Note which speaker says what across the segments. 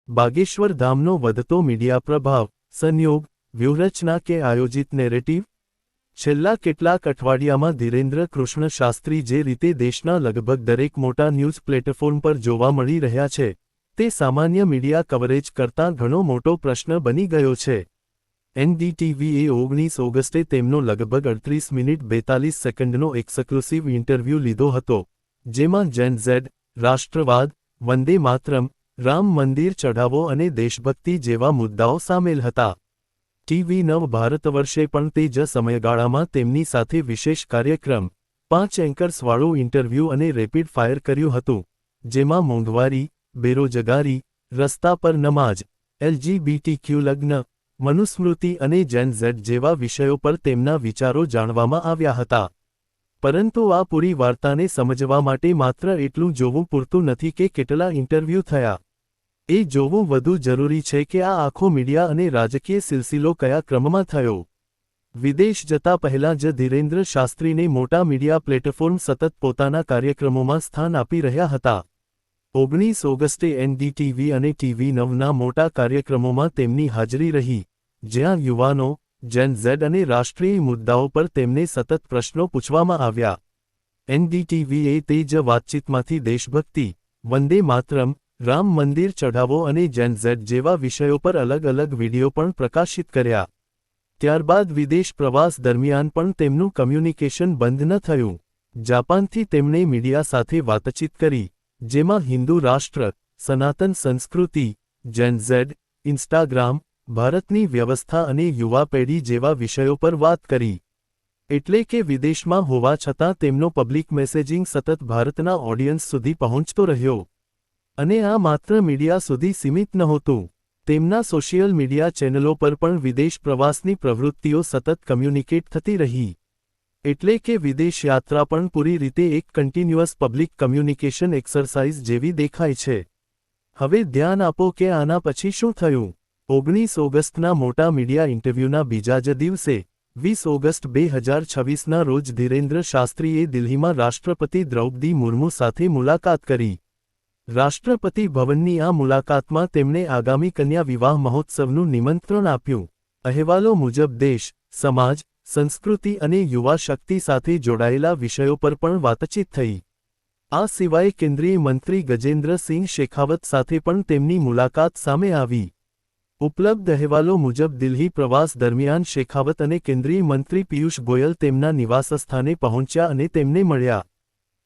Speaker 1: બાગેશ્વર ધામનો વધતો મીડિયા પ્રભાવ, સંયોગ, વ્યૂહરચના કે આયોજિત નેરેટિવ? છેલ્લા કેટલાક અઠવાડિયામાં ધીરેન્દ્ર કૃષ્ણ શાસ્ત્રી જે રીતે દેશના લગભગ દરેક મોટા ન્યૂઝ પ્લેટફોર્મ પર જોવા મળી રહ્યા છે, તે સામાન્ય મીડિયા કવરેજ કરતાં ઘણો મોટો પ્રશ્ન બની ગયો છે. એનડીટીવીએ 19 ઓગસ્ટે તેમનો લગભગ 38 મિનિટ 42 સેકન્ડનો એક્સક્લુસિવ ઇન્ટરવ્યૂ લીધો હતો, જેમાં જેન ઝેડ, રાષ્ટ્રવાદ, વંદે માતરમ, રામ મંદિર ચઢાવો અને દેશભક્તિ જેવા મુદ્દાઓ સામેલ હતા. TV9 ભારતવર્ષે પણ તે જ સમયગાળામાં તેમની સાથે વિશેષ કાર્યક્રમ, 5 એન્કર્સવાળું ઇન્ટરવ્યૂ અને રેપિડ ફાયર કર્યું હતું, જેમાં મોંઘવારી, બેરોજગારી, રસ્તા પર નમાજ, LGBTQ લગ્ન, મનુસ્મૃતિ અને જેન ઝેડ જેવા વિષયો પર તેમના વિચારો જાણવામાં આવ્યા હતા. પરંતુ આ પૂરી વાર્તાને સમજવા માટે માત્ર એટલું જોવું પૂરતું નથી કે કેટલા ઇન્ટરવ્યૂ થયા. એ જોવું વધુ જરૂરી છે કે આ આખો મીડિયા અને રાજકીય સિલસિલો કયા ક્રમમાં થયો. વિદેશ જતા પહેલાં જ ધીરેન્દ્ર શાસ્ત્રીને મોટા મીડિયા પ્લેટફોર્મ સતત પોતાના કાર્યક્રમોમાં સ્થાન આપી રહ્યા હતા. 19 ઓગસ્ટે એનડીટીવી અને TV9ના મોટા કાર્યક્રમોમાં તેમની હાજરી રહી, જ્યાં યુવાનો, જેન ઝેડ અને રાષ્ટ્રીય મુદ્દાઓ પર તેમને સતત પ્રશ્નો પૂછવામાં આવ્યા. એનડીટીવીએ તે જ વાતચીતમાંથી દેશભક્તિ, વંદે માતરમ, રામ મંદિર ચઢાવો અને જેન ઝેડ જેવા વિષયો પર અલગ અલગ વિડિયો પણ પ્રકાશિત કર્યા. ત્યારબાદ વિદેશ પ્રવાસ દરમિયાન પણ તેમનું કમ્યુનિકેશન બંધ ન થયું. જાપાનથી તેમણે મીડિયા સાથે વાતચીત કરી, જેમાં હિન્દુ રાષ્ટ્ર, સનાતન સંસ્કૃતિ, જેન ઝેડ, ઇન્સ્ટાગ્રામ, ભારતની વ્યવસ્થા અને યુવા પેઢી જેવા વિષયો પર વાત કરી. એટલે કે વિદેશમાં હોવા છતાં તેમનો પબ્લિક મેસેજિંગ સતત ભારતના ઓડિયન્સ સુધી પહોંચતો રહ્યો. અને આ માત્ર મીડિયા સુધી સીમિત નહોતું. તેમના સોશિયલ મીડિયા ચેનલો પર પણ વિદેશ પ્રવાસની પ્રવૃત્તિઓ સતત કમ્યુનિકેટ થતી રહી. એટલે કે વિદેશ યાત્રા પણ પૂરી રીતે એક કન્ટિન્યુઅસ પબ્લિક કમ્યુનિકેશન એક્સરસાઇઝ જેવી દેખાય છે. હવે ધ્યાન આપો કે આના પછી શું થયું. 19 ઓગસ્ટના મોટા મીડિયા ઇન્ટરવ્યૂના બીજા જ દિવસે, 20 ઓગસ્ટ 2026ના રોજ ધીરેન્દ્ર શાસ્ત્રીએ દિલ્હીમાં રાષ્ટ્રપતિ દ્રૌપદી મુર્મુ સાથે મુલાકાત કરી. રાષ્ટ્રપતિ ભવનની આ મુલાકાતમાં તેમણે આગામી કન્યા વિવાહ મહોત્સવનું નિમંત્રણ આપ્યું. અહેવાલો મુજબ દેશ, સમાજ, સંસ્કૃતિ અને યુવા શક્તિ સાથે જોડાયેલા વિષયો પર પણ વાતચીત થઈ. આ સિવાય કેન્દ્રીય મંત્રી ગજેન્દ્રસિંહ શેખાવત સાથે પણ તેમની મુલાકાત સામે આવી. ઉપલબ્ધ અહેવાલો મુજબ દિલ્હી પ્રવાસ દરમિયાન શેખાવત અને કેન્દ્રીય મંત્રી પિયુષ ગોયલ તેમના નિવાસસ્થાને પહોંચ્યા અને તેમને મળ્યા.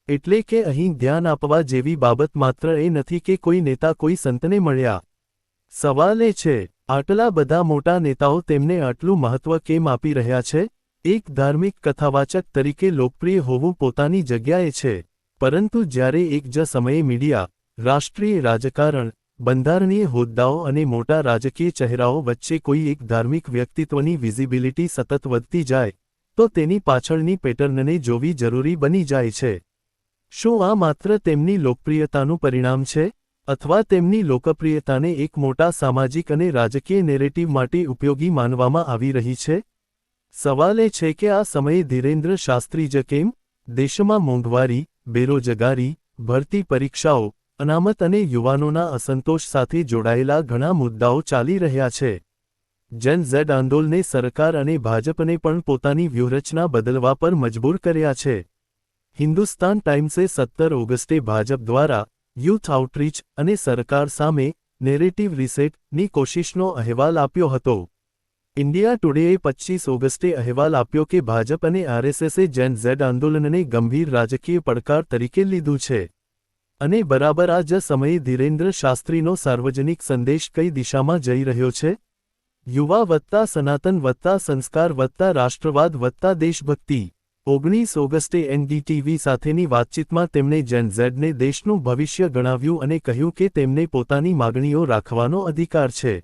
Speaker 1: એટલે કે અહીં ધ્યાન આપવા જેવી બાબત માત્ર એ નથી કે કોઈ નેતા કોઈ સંતને મળ્યા. સવાલ એ છે, આટલા બધા મોટા નેતાઓ તેમને આટલું મહત્વ કેમ આપી રહ્યા છે? એક ધાર્મિક કથાવાચક તરીકે લોકપ્રિય હોવું પોતાની જગ્યાએ છે, પરંતુ જ્યારે એક જ સમયે મીડિયા, રાષ્ટ્રીય રાજકારણ, બંધારણીય હોદ્દાઓ અને મોટા રાજકીય ચહેરાઓ વચ્ચે કોઈ એક ધાર્મિક વ્યક્તિત્વની વિઝિબિલિટી સતત વધતી જાય, તો તેની પાછળની પેટર્નને જોવી જરૂરી બની જાય છે. શું આ માત્ર તેમની લોકપ્રિયતાનું પરિણામ છે, અથવા તેમની લોકપ્રિયતાને એક મોટા સામાજિક અને રાજકીય નેરેટિવ માટે ઉપયોગી માનવામાં આવી રહી છે? સવાલ એ છે કે આ સમયે ધીરેન્દ્ર શાસ્ત્રી જ કેમ? દેશમાં મોંઘવારી, બેરોજગારી, ભરતી પરીક્ષાઓ, અનામત અને યુવાનોના અસંતોષ સાથે જોડાયેલા ઘણા મુદ્દાઓ ચાલી રહ્યા છે. જેન ઝેડ આંદોલને સરકાર અને ભાજપને પણ પોતાની વ્યૂહરચના બદલવા પર મજબૂર કર્યા છે. હિન્દુસ્તાન ટાઇમ્સે 17 ઓગસ્ટે ભાજપ દ્વારા યુથ આઉટરીચ અને સરકાર સામે નેરેટિવ રીસેટની કોશિશનો અહેવાલ આપ્યો હતો. ઇન્ડિયા ટુડેએ 25 ઓગસ્ટે અહેવાલ આપ્યો કે ભાજપ અને RSSએ જેન ઝેડ આંદોલનને ગંભીર રાજકીય પડકાર તરીકે લીધું છે. અને બરાબર આ જ સમયે ધીરેન્દ્ર શાસ્ત્રીનો સાર્વજનિક સંદેશ કઈ દિશામાં જઈ રહ્યો છે? યુવા વત્તા સનાતન વત્તા સંસ્કાર વત્તા રાષ્ટ્રવાદ વત્તા દેશભક્તિ. 19 ઓગસ્ટે એનડીટીવી સાથેની વાતચીતમાં તેમણે જેન ઝેડને દેશનું ભવિષ્ય ગણાવ્યું અને કહ્યું કે તેમને પોતાની માગણીઓ રાખવાનો અધિકાર છે.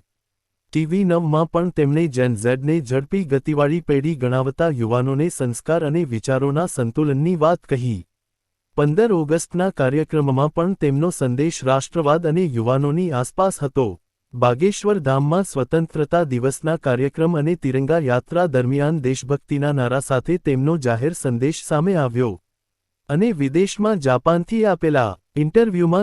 Speaker 1: TV9માં પણ તેમણે જેન ઝેડને ઝડપી ગતિવાળી પેઢી ગણાવતા યુવાનોને સંસ્કાર અને વિચારોના સંતુલનની વાત કહી. 15 ઓગસ્ટના કાર્યક્રમમાં પણ તેમનો સંદેશ રાષ્ટ્રવાદ અને યુવાનોની આસપાસ હતો. બાગેશ્વર ધામમાં સ્વતંત્રતા દિવસના કાર્યક્રમ અને તિરંગા યાત્રા દરમિયાન દેશભક્તિના નારા સાથે તેમનો જાહેર સંદેશ સામે આવ્યો. અને વિદેશમાં જાપાનથી આપેલા ઇન્ટરવ્યૂમાં